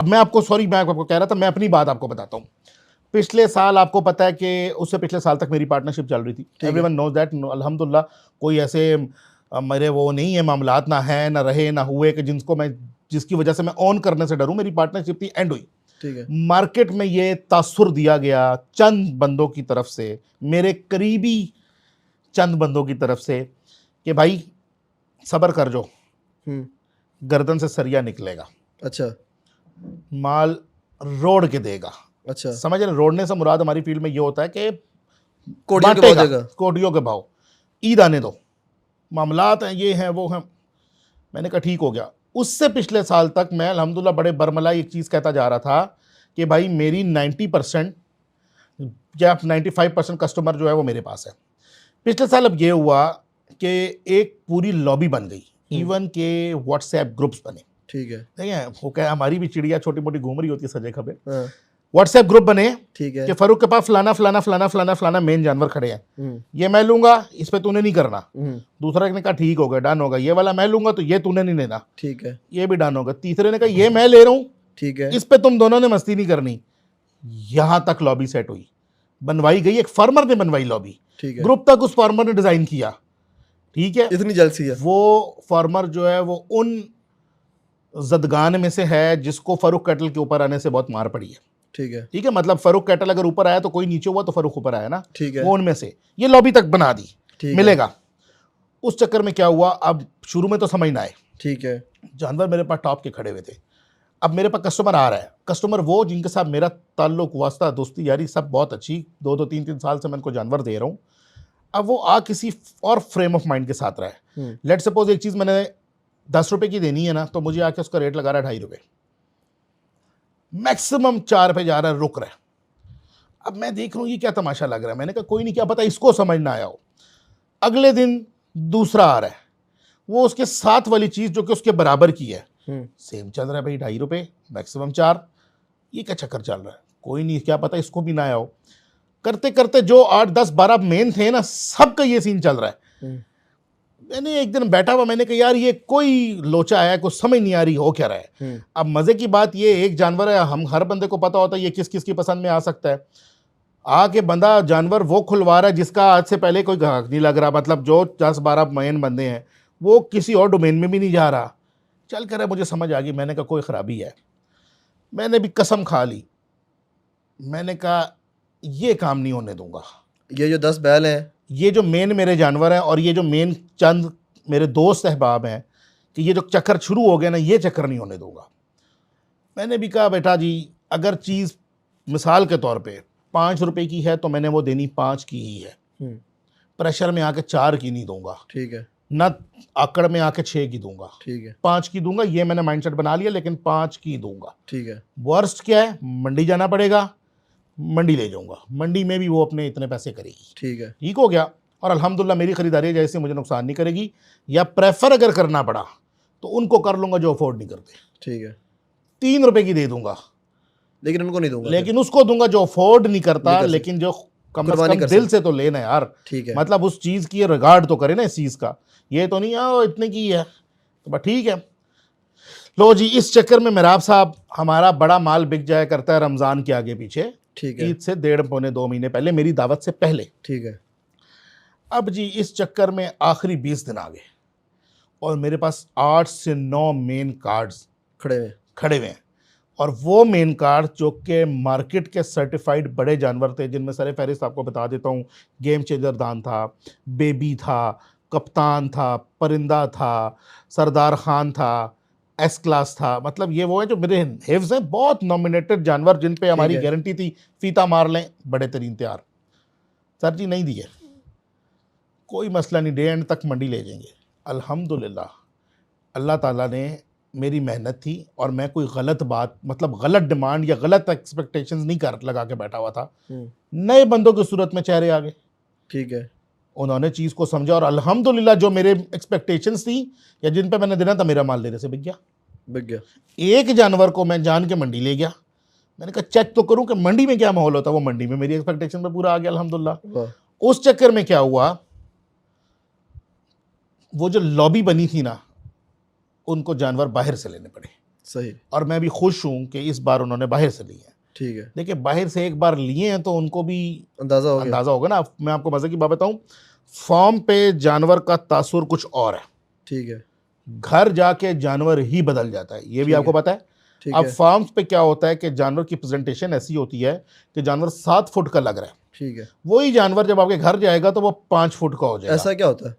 अब मैं आपको मैं आपको कह रहा था, मैं अपनी बात आपको बताता हूँ। पिछले साल आपको पता है कि उससे पिछले साल तक मेरी पार्टनरशिप चल रही थी। एवरीवन नोज दैट, अल्हम्दुलिल्लाह कोई ऐसे मेरे वो नहीं है मामलात, ना है ना रहे ना हुए कि जिसकी वजह से मैं ऑन करने से डरूं। मेरी पार्टनरशिप थी, एंड हुई। ठीक है। मार्केट में ये तासुर दिया गया चंद बंदों की तरफ से, मेरे करीबी चंद बंदों की तरफ से, कि भाई सब्र कर जो, गर्दन से सरिया निकलेगा। अच्छा। माल रोड के देगा। अच्छा। समझ रहे? रोडने से मुराद हमारी फील्ड में ये होता है कि कोटियों के भाव देगा। कोटियों के भाव, ईद आने दो, मामलात हैं, ये हैं वो हैं। मैंने कहा ठीक हो गया। उससे पिछले साल तक मैं अल्हम्दुलिल्लाह बड़े बरमला एक चीज़ कहता जा रहा था कि भाई मेरी 90% या 95% कस्टमर जो है वो मेरे पास है। पिछले साल अब ये हुआ कि एक पूरी लॉबी बन गई, इवन के व्हाट्सएप ग्रुप्स बने। ठीक है। देखिए वो क्या, हमारी भी चिड़िया छोटी मोटी घूम रही होती है सजे खबे। व्हाट्सएप ग्रुप बने, ठीक है, कि फारूक के पास फलाना फलाना फलाना फलाना फलाना मेन जानवर खड़े हैं, ये मैं लूंगा, इस पे तूने नहीं करना। दूसरा ने कहा ठीक हो गया, डन होगा। ये वाला मैं लूंगा तो ये तूने नहीं लेना, ठीक है, ये भी डन होगा। तीसरे ने कहा ये मैं ले रहा हूं, ठीक है, इस पे तुम दोनों ने मस्ती नहीं करनी। यहां तक लॉबी सेट हुई, बनवाई गई। एक फार्मर ने बनवाई लॉबी, ठीक है। ग्रुप तक उस फार्मर ने डिजाइन किया। ठीक है, इतनी जलसी है। वो फार्मर जो है वो उन जदगान में से है जिसको फारूक कैटल के ऊपर आने से बहुत मार पड़ी है। ठीक है, ठीक है, मतलब फारूक कैटल अगर ऊपर आया तो कोई नीचे हुआ तो फारूक ऊपर आया ना। ठीक है, वो उनमें से ये लॉबी तक बना दी, ठीक मिलेगा। उस चक्कर में क्या हुआ, अब शुरू में तो समझ ना आए, ठीक है, जानवर मेरे पास टॉप के खड़े हुए थे। अब मेरे पास कस्टमर आ रहा है, कस्टमर वो जिनके साथ मेरा ताल्लुक, वास्ता, दोस्ती यारी सब बहुत अच्छी, 2-3 साल से मैं उनको जानवर दे रहा हूँ। अब वो किसी और फ्रेम ऑफ माइंड के साथ रहा है। लेट सपोज एक चीज़ मैंने 10 रुपए की देनी है ना, तो मुझे आके उसका रेट लगा रहा है 2.5 रुपए, मैक्सिमम 4 पे जा रहा है, रुक रहा है। अब मैं देख रहा हूँ ये क्या तमाशा लग रहा है। मैंने कहा कोई नहीं, क्या पता इसको समझ ना आया हो। अगले दिन दूसरा आ रहा है, वो उसके साथ वाली चीज़ जो कि उसके बराबर की है, सेम चल रहा है भाई, 2.5 रुपए मैक्सिमम 4। ये क्या चक्कर चल रहा है, कोई नहीं, क्या पता इसको भी ना आया हो। करते करते जो 8, 10, 12 मेन थे ना, सबका ये सीन चल रहा है। मैंने एक दिन बैठा हुआ, मैंने कहा यार ये कोई लोचा है, कुछ समझ नहीं आ रही हो क्या रहा है। अब मजे की बात ये, एक जानवर है, हम हर बंदे को पता होता है ये किस किस की पसंद में आ सकता है। आके बंदा जानवर वो खुलवा रहा है जिसका आज से पहले कोई ग्राहक नहीं लग रहा, मतलब जो 10-12 मेन बंदे हैं वो किसी और डोमेन में भी नहीं जा रहा। चल कर मुझे समझ आ गई, मैंने कहा कोई खराबी है। मैंने भी कसम खा ली, मैंने कहा ये काम नहीं होने दूंगा। ये जो 10 बैल हैं, ये जो मेन मेरे जानवर हैं और ये जो मेन चंद मेरे दोस्त अहबाब हैं, कि ये जो चक्कर शुरू हो गया ना, ये चक्कर नहीं होने दूंगा। मैंने भी कहा बेटा जी, अगर चीज़ मिसाल के तौर पे 5 रुपए की है तो मैंने वो देनी 5 की ही है। प्रेशर में आके 4 की नहीं दूंगा, ठीक है, ना आकड़ में आके 6 की दूंगा, ठीक है, 5 की दूंगा। ये मैंने माइंडसेट बना लिया, लेकिन 5 की दूंगा। ठीक है, वर्स्ट क्या है, मंडी जाना पड़ेगा, मंडी ले जाऊंगा, मंडी में भी वो अपने इतने पैसे करेगी। ठीक है, ठीक हो गया। और अल्हम्दुलिल्लाह मेरी खरीदारी जैसे मुझे नुकसान नहीं करेगी, या प्रेफर अगर करना पड़ा तो उनको कर लूंगा जो अफोर्ड नहीं करते। ठीक है। 3 रुपए की दे दूंगा, लेकिन उनको नहीं दूंगा, लेकिन उसको दूंगा जो अफोर्ड नहीं करता, लेकिन जो कम से कुर्बानी कम कर दिल सकते। से तो लेना यार। ठीक है, मतलब उस चीज़ की रिगार्ड तो करे ना इस चीज़ का, ये तो नहीं वो इतने की है तो बस ठीक है। लो जी, इस चक्कर में मेराब साहब हमारा बड़ा माल बिक जाया करता है रमज़ान के आगे पीछे, ठीक है, ईद से 1.5-2 महीने पहले, मेरी दावत से पहले। ठीक है, अब जी इस चक्कर में आखिरी 20 दिन आ गए और मेरे पास 8 से 9 मेन कार्ड्स खड़े हुए हैं। और वो मेन कार्ड जो कि मार्केट के सर्टिफाइड बड़े जानवर थे, जिनमें सर फहरिस्त आपको बता देता हूँ, गेम चेंजर दान था, बेबी था, कप्तान था, परिंदा था, सरदार खान था, एस क्लास था। मतलब ये वो है जो मेरे हिफ्ज़ हैं, बहुत नॉमिनेटेड जानवर जिन पे हमारी गारंटी थी फीता मार लें बड़े तरीन तैयार। सर जी नहीं दिए, कोई मसला नहीं, डे एंड तक मंडी ले जाएंगे। अल्हम्दुलिल्लाह अल्लाह ताला ने, मेरी मेहनत थी और मैं कोई गलत बात, मतलब गलत डिमांड या गलत एक्सपेक्टेशंस नहीं कर लगा के बैठा हुआ था। नए बंदों की सूरत में चेहरे आ गए, ठीक है, उन्होंने चीज़ को समझा और अल्हम्दुलिल्लाह जो मेरे एक्सपेक्टेशंस थी या जिन पे मैंने देना था, मेरा माल देने से बिक गया। एक जानवर को मैं जान के मंडी ले गया, मैंने कहा चेक तो करूं कि मंडी में क्या माहौल होता है। वो मंडी में मेरी एक्सपेक्टेशन पे पूरा आ गया अल्हम्दुलिल्लाह। उस चक्कर में क्या हुआ, वो जो लॉबी बनी थी ना, उनको जानवर बाहर से लेने पड़े। सही, और मैं भी खुश हूँ कि इस बार उन्होंने बाहर से ली है। ठीक है, देखिए बाहर से एक बार लिए हैं तो उनको भी अंदाजा हो गया। अंदाज़ा होगा ना। मैं आपको मज़े की बात बताऊँ, फार्म पे जानवर का तासुर कुछ और है, ठीक है, घर जाके जानवर ही बदल जाता है, ये भी ठीक आपको है, पता है। ठीक अब है, फार्म्स पे क्या होता है कि जानवर की प्रेजेंटेशन ऐसी होती है कि जानवर 7 फुट का लग रहा है, ठीक है। वही जानवर जब आपके घर जाएगा तो वो 5 फुट का हो जाएगा। ऐसा क्या होता है?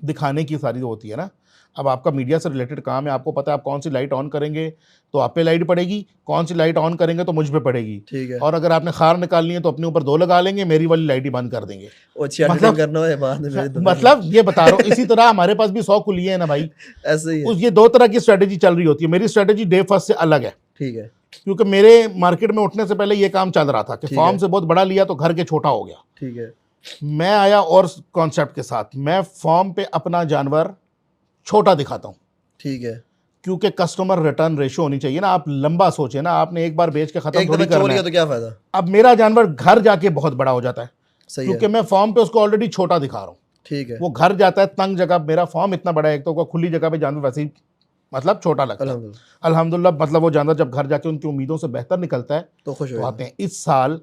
दिखाने की सारी होती है ना। अब आपका मीडिया से रिलेटेड काम है, आपको पता है आप कौन सी लाइट ऑन करेंगे तो आप पे लाइट पड़ेगी, कौन सी लाइट ऑन करेंगे तो मुझ पे पड़ेगी। ठीक है। और अगर आपने खार निकालनी है तो अपने ऊपर 2 लगा लेंगे, मेरी वाली लाइट ही बंद कर देंगे। वो अच्छी एडिटिंग करना हो या बाद में मेरी दुकान मतलब ये बता रहा हूँ, इसी तरह हमारे पास भी 100 कुलिये हैं ना भाई। ऐसे ही है। उस ये 2 तरह की स्ट्रेटेजी चल रही होती है। मेरी स्ट्रेटेजी डे फर्स्ट से अलग है, ठीक है, क्योंकि मेरे मार्केट में उठने से पहले ये काम चल रहा था कि ठीक फॉर्म है। से बहुत बड़ा लिया तो घर के छोटा हो गया। ठीक है, मैं आया और कॉन्सेप्ट के साथ, मैं फॉर्म पे अपना जानवर छोटा दिखाता हूँ, ठीक है। क्योंकि कस्टमर रिटर्न रेशो होनी चाहिए ना। आप लंबा सोचे ना, आपने एक बार बेच के खत्म एक थोड़ी दफा चोर करना लिया है। तो क्या फायदा? अब मेरा जानवर घर जाके बहुत बड़ा हो जाता है, सही क्योंकि है, मैं फॉर्म पे उसको ऑलरेडी छोटा दिखा रहा हूँ। ठीक है, वो घर जाता है तंग जगह, मेरा फॉर्म इतना बड़ा है, एक तो वो खुली जगह पे जानवर वैसे ही मतलब छोटा लगता है। अल्हम्दुलिल्लाह। अल्हम्दुलिल्लाह, मतलब वो जानवर जब घर जाके उनकी उम्मीदों से बेहतर निकलता है तो खुश हो तो जाए। आते हैं। इस साल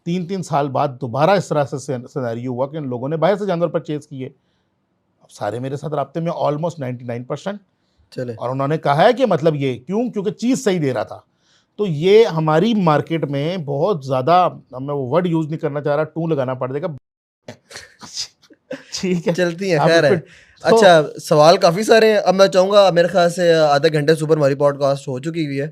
3-3 साल बाद दोबारा इस तरह से सिनेरियो हुआ कि इन लोगों ने बाहर से जानवर परचेज किए। अब सारे मेरे साथ राब्ते में ऑलमोस्ट 99%, चले, और उन्होंने कहा है कि मतलब ये क्यों, क्योंकि चीज़ सही दे रहा था। तो ये हमारी मार्केट में बहुत ज़्यादा, अब मैं वो वर्ड यूज़ नहीं करना चाह रहा, टू लगाना पड़ जाएगा। ठीक है, चलती है, आप खैर है। इस पे- तो अच्छा, सवाल काफ़ी सारे हैं। अब मैं चाहूँगा, मेरे ख्याल से आधे घंटे से ऊपर हमारी पॉडकास्ट हो चुकी हुई है।